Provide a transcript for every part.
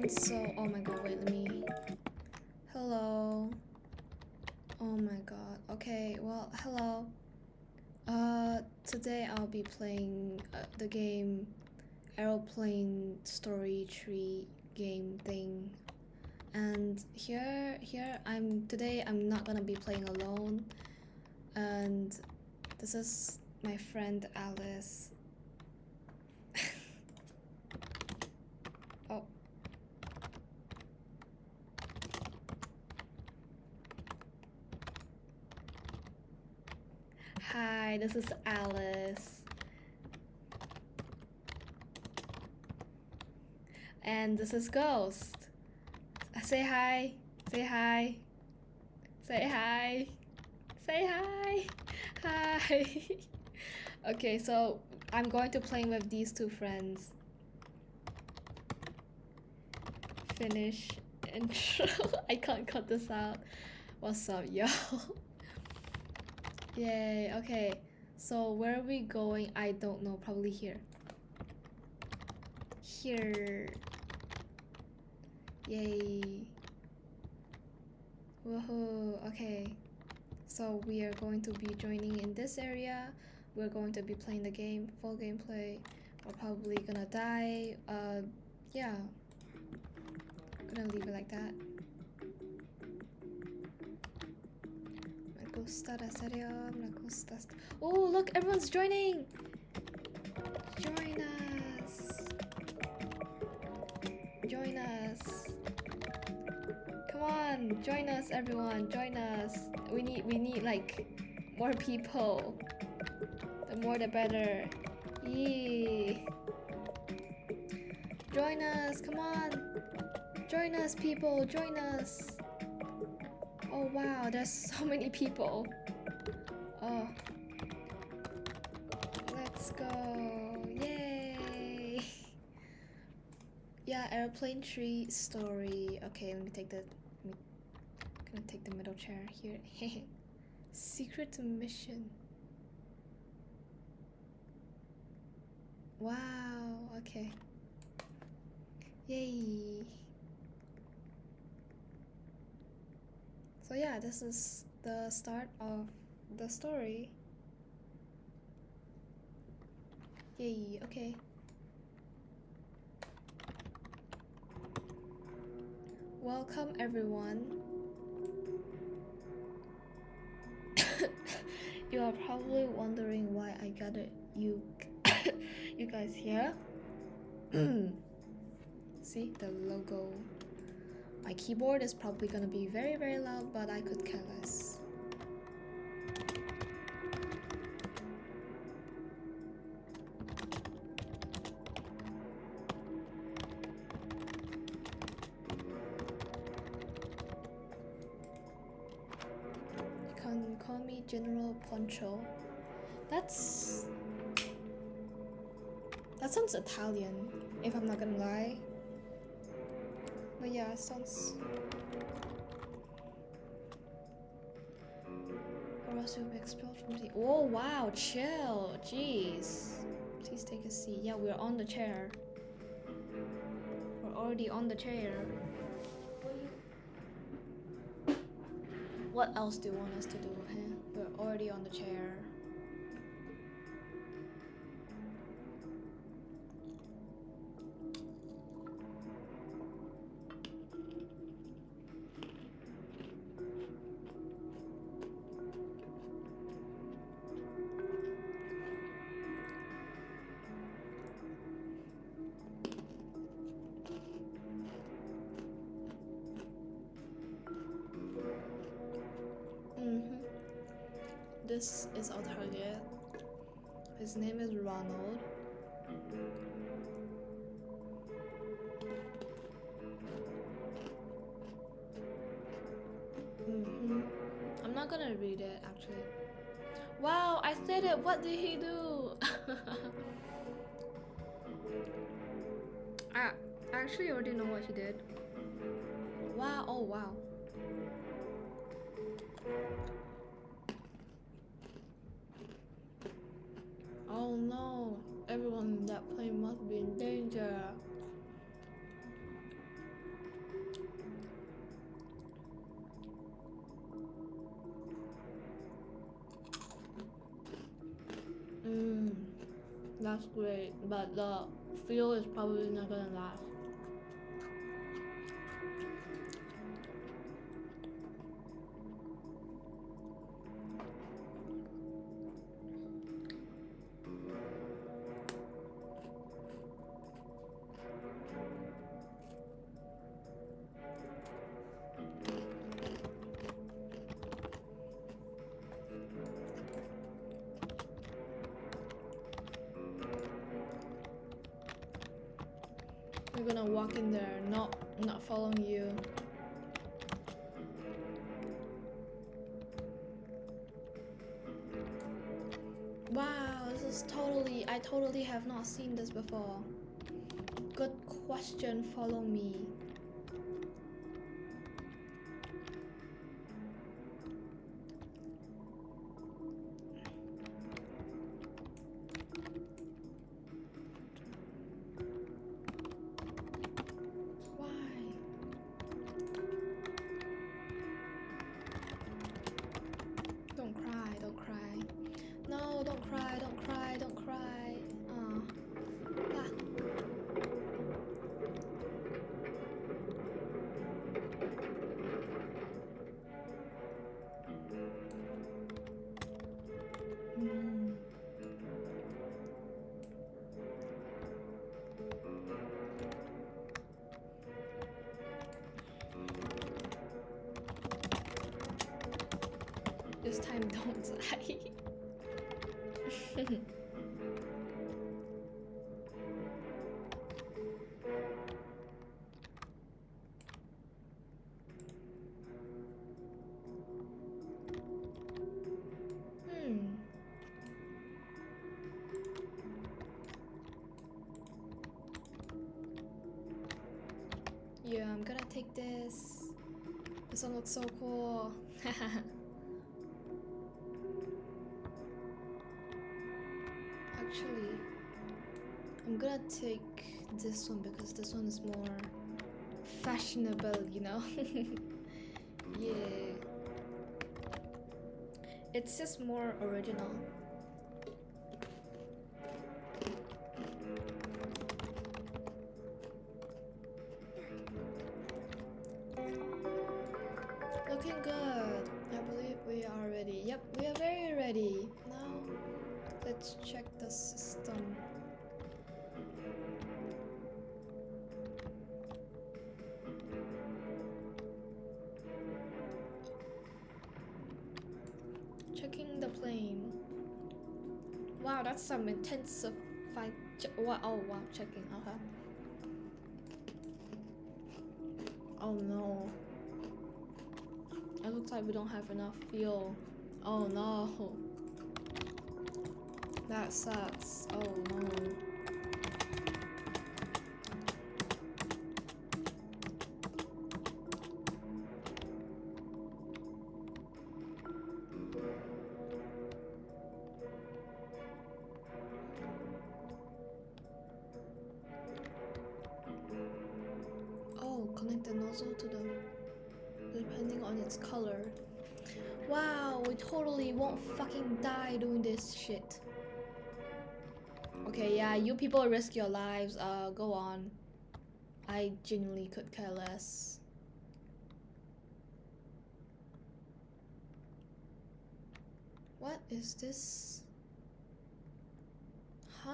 So, oh my god, wait, let me. Hello. Oh my god. Okay, well, hello. Today I'll be playing the game aeroplane story tree game thing. And today I'm not gonna be playing alone. And this is my friend Alice. Oh. Hi, this is Alice. And this is Ghost. Say hi. Say hi. Say hi. Say hi. Hi. Okay, so I'm going to play with these two friends. Finish intro. I can't cut this out. What's up, y'all? Yay, okay. So where are we going? I don't know. Probably here. Here. Yay. Woohoo. Okay. So we are going to be joining in this area. We're going to be playing the game, full gameplay. We're probably gonna die. Yeah. I'm gonna leave it like that. Me gusta la serie, me gusta. Oh, look, everyone's joining! Join us! Join us! Come on, join us, everyone! Join us! We need like more people. The more the better. Yee! Join us! Come on! Join us, people! Join us! Oh wow, there's so many people. Oh. Let's go. Yay. Yeah, airplane tree story. Okay, let me take the gonna take the middle chair here. Secret mission. Wow, okay. Yay. So yeah, this is the start of the story. Yay, okay. Welcome everyone. You are probably wondering why I gathered you you guys here. See the logo. My keyboard is probably gonna be very loud, but I could care less. You can call me General Poncho. That sounds Italian, if I'm not gonna lie. But yeah, it sounds. Or else you'll be expelled from the. Oh wow, chill. Jeez. Please take a seat. Yeah, we're on the chair. We're already on the chair. What else do you want us to do, huh? We're already on the chair. This is our target. His name is Ronald. I'm not gonna read it actually. Wow, I said it. What did he do? I actually already know what he did. Wow, oh wow. Oh no, everyone in that plane must be in danger. That's great, but the feel is probably not gonna last. We're gonna walk in there, not following you. Wow, this is I totally have not seen this before. Good question, follow me. Don't cry, don't cry. No, don't cry, don't cry, don't cry. Ah. Mm. This time don't die. Yeah, I'm gonna take this. This one looks so cool. Actually, I'm gonna take this one because this one is more fashionable, you know? Yeah. It's just more original. Looking good. I believe we are ready. Yep, we are very ready. Now, let's check the system. Checking the plane. Wow, that's some intensified. Wow, oh wow, checking. Okay. Oh no. It looks like we don't have enough fuel. Oh no. That sucks. Oh no. Oh, connect the nozzle to the depending on its color. Wow, we totally won't fucking die doing this shit. Okay, yeah, you people risk your lives. Go on. I genuinely could care less. What is this? Huh?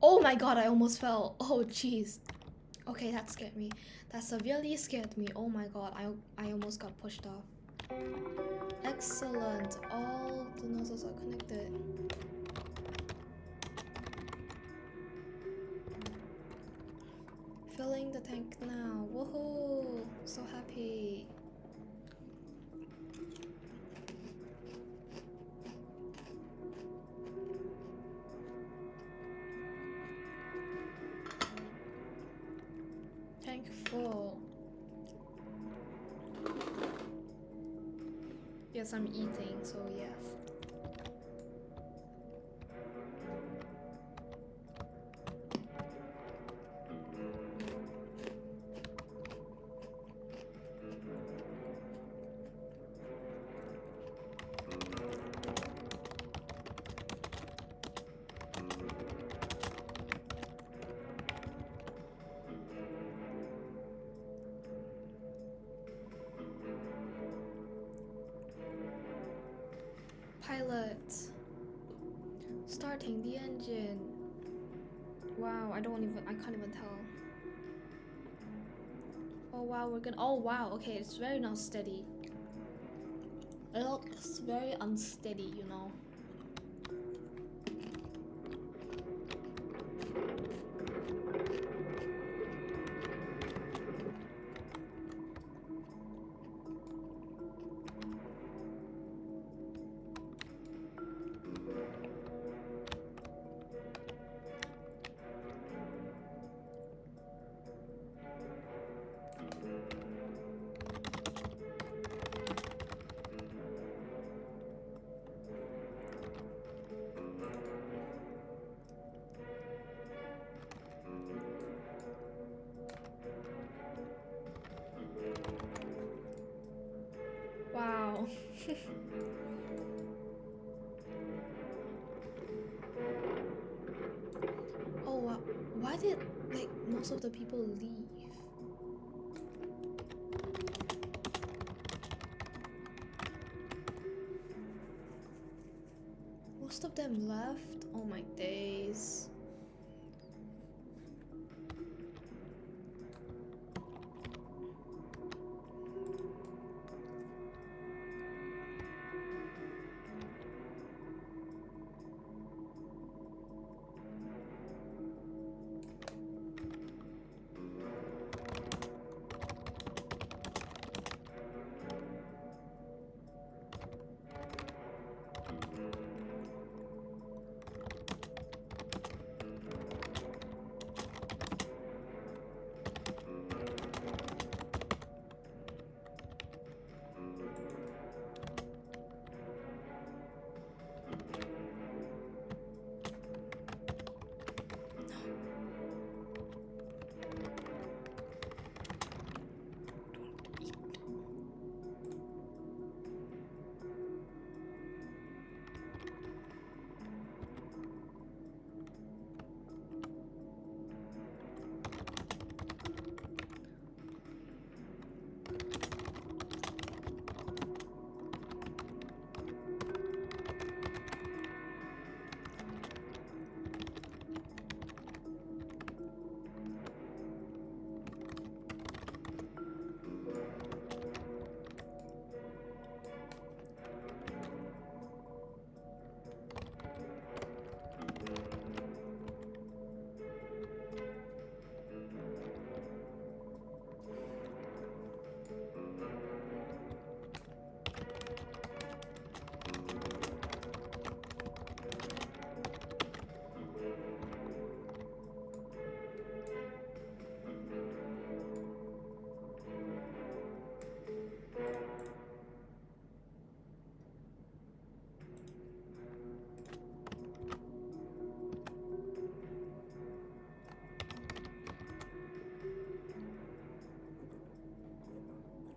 Oh my god, I almost fell. Oh jeez. Okay, that scared me. That severely scared me. Oh my god, I almost got pushed off. Excellent. All the nozzles are connected. Filling the tank now. Woohoo! So happy. Tank full. Yes, I'm eating, so yeah. Pilot. Starting the engine. Wow, I can't even tell. Oh wow, oh wow, okay, it's very not steady. It looks very unsteady, you know. Wow. Oh wow. Why did like most of the people leave? Most of them left? Oh my days.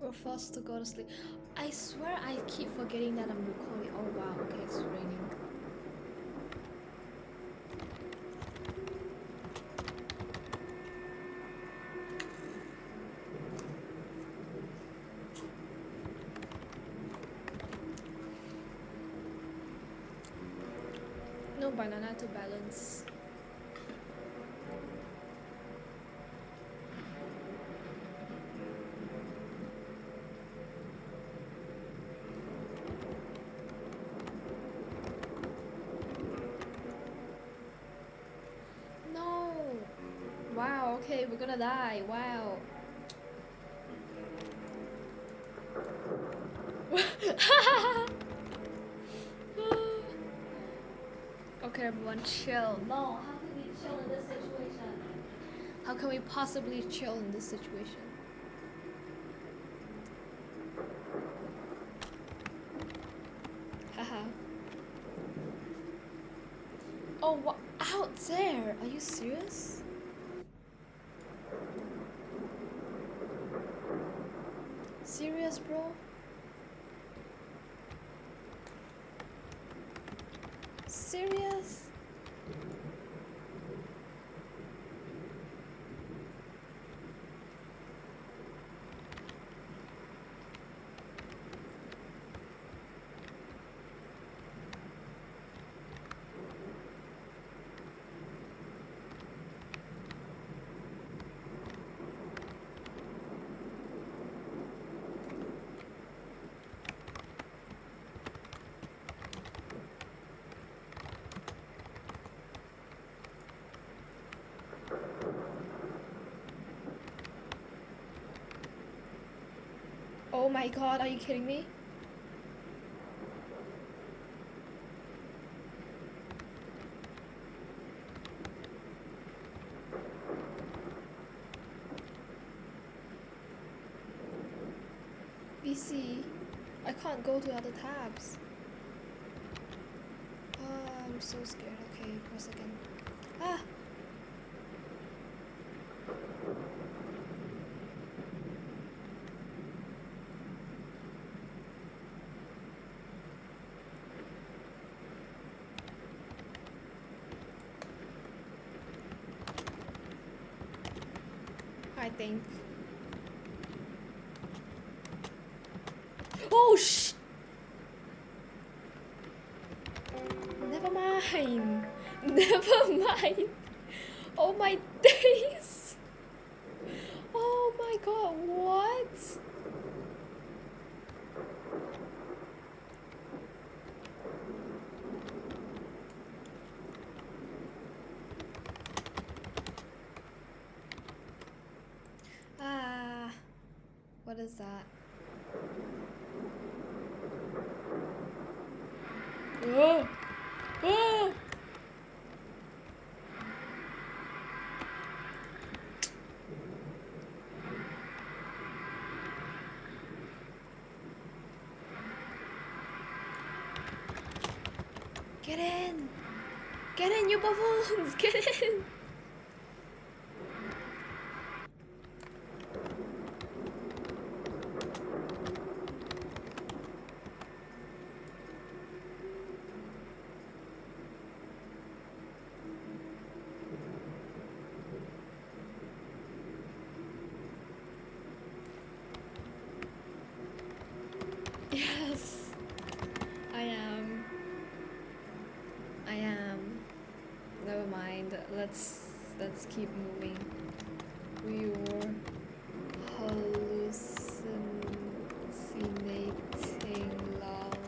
We're forced to go to sleep. I swear I keep forgetting that I'm recording. Oh wow, okay, it's raining. No banana to balance. No. Wow, okay, we're gonna die. Wow. Okay, everyone, chill. No, how can we chill in this situation? How can we possibly chill in this situation? Oh, what? Out there? Are you serious? Serious, bro? Serious? Oh my god, are you kidding me? BC, I can't go to other tabs. I'm so scared. Okay, for a second. Ah! I think. Oh sh! Never mind. Never mind. Oh my days. Oh my god, what? Ah, what is that? Oh! Oh! Get in! Get in, you buffoons! Get in! Yes, I am. I am. Never mind. Let's keep moving. We were hallucinating love.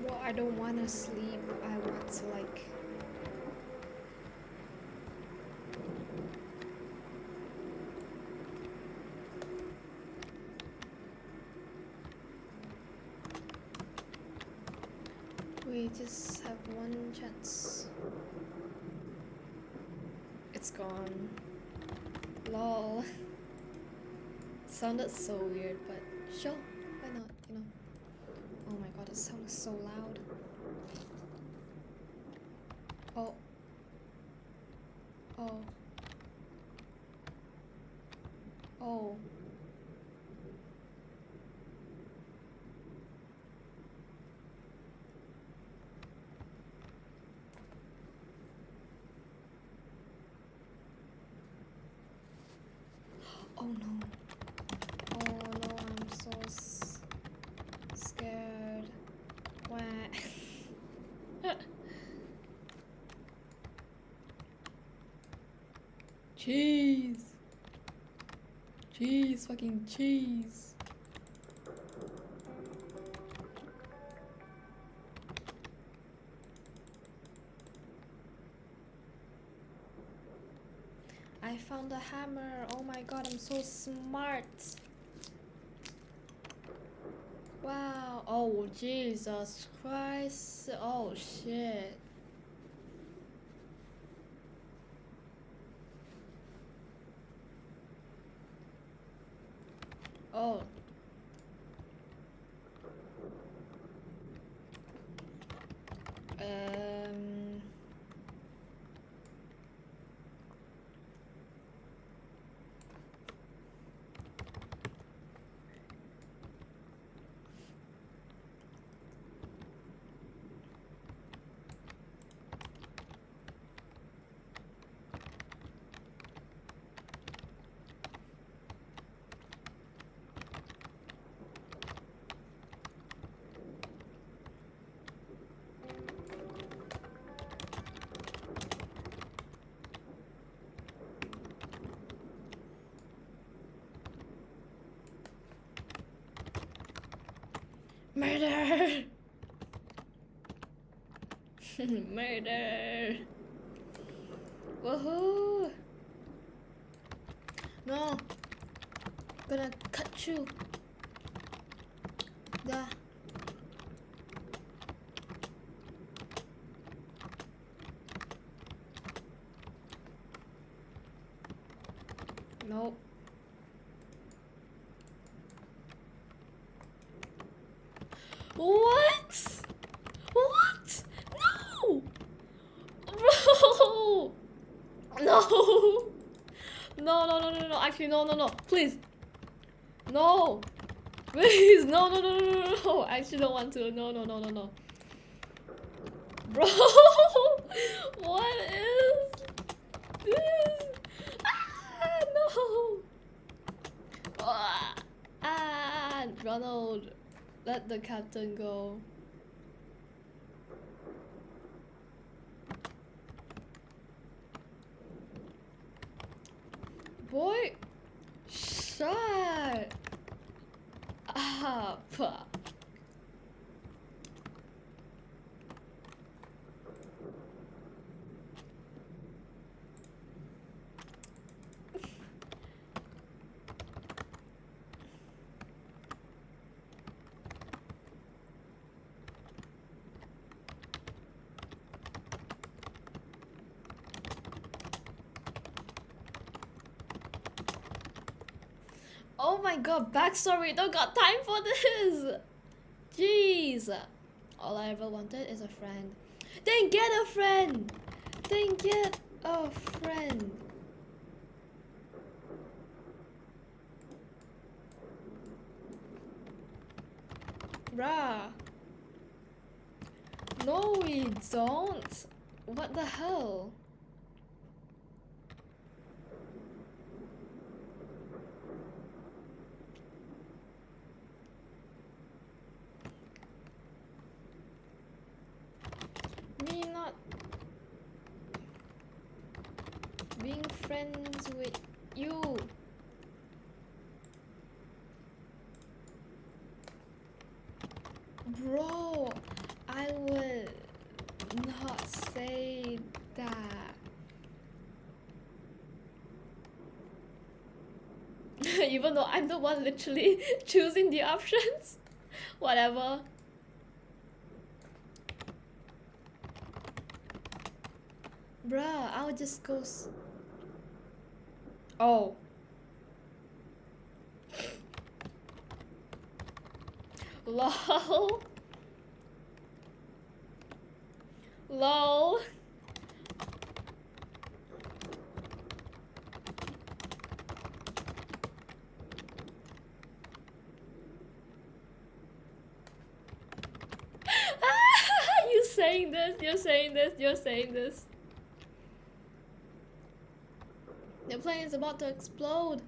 Well, I don't want to sleep. I want to like. We just have one chance. It's gone. Lol. Sounded so weird, but sure, why not, you know? Oh my god, it sounds so loud. Oh. Oh. Oh. Oh no. Oh no, I'm so scared. Wah. Cheese. Cheese, fucking cheese. I found a hammer. Oh my god, I'm so smart. Wow. Oh, Jesus Christ. Oh, shit. Oh. Um. Murder! Murder! Woohoo! No! Gonna cut you! Da! Nope. What? What? No! Bro! No! No. Actually, no. Please. No. Please. No. I actually don't want to. No. Bro! What is this? No! Ronald, let the captain go. Boy, shut up. Oh my god, backstory, don't got time for this. Jeez. All I ever wanted is a friend. Then get a friend. Then get a friend. Bruh. No, we don't. What the hell? Me not being friends with you. Bro, I would not say that. Even though I'm the one literally choosing the options. Whatever. Bruh, I'll just go. Oh. Lol. Lol. You're saying this. The plane is about to explode.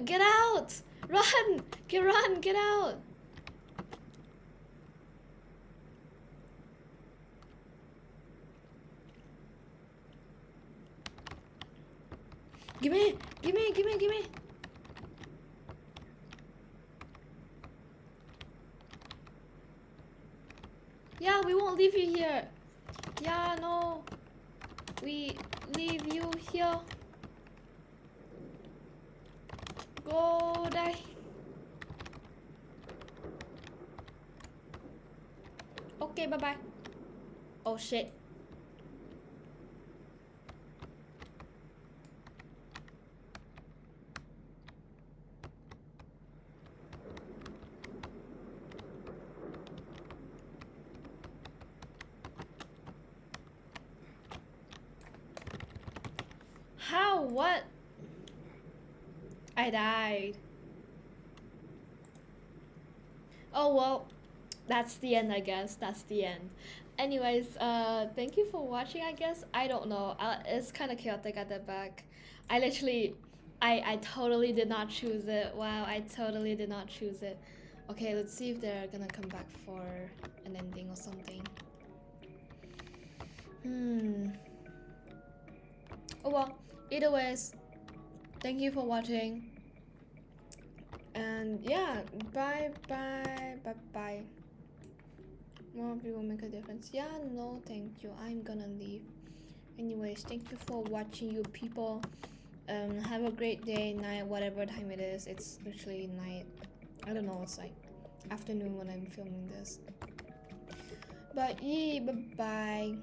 Get out! Run! Get out! Gimme! Yeah, we won't leave you here. Yeah, no. We leave you here. Go die. Okay, bye bye. Oh shit. How? What? I died. Oh well, that's the end, I guess. That's the end. Anyways, thank you for watching, I guess. I don't know. It's kind of chaotic at the back. I literally, I totally did not choose it. Wow, I totally did not choose it. Okay, let's see if they're gonna come back for an ending or something. Hmm. Oh well, either ways, thank you for watching. And yeah, bye bye bye bye. More people make a difference. Yeah, no, thank you. I'm gonna leave. Anyways, thank you for watching, you people. Have a great day, night, whatever time it is. It's literally night. I don't know. It's like afternoon when I'm filming this. But yeah, bye bye.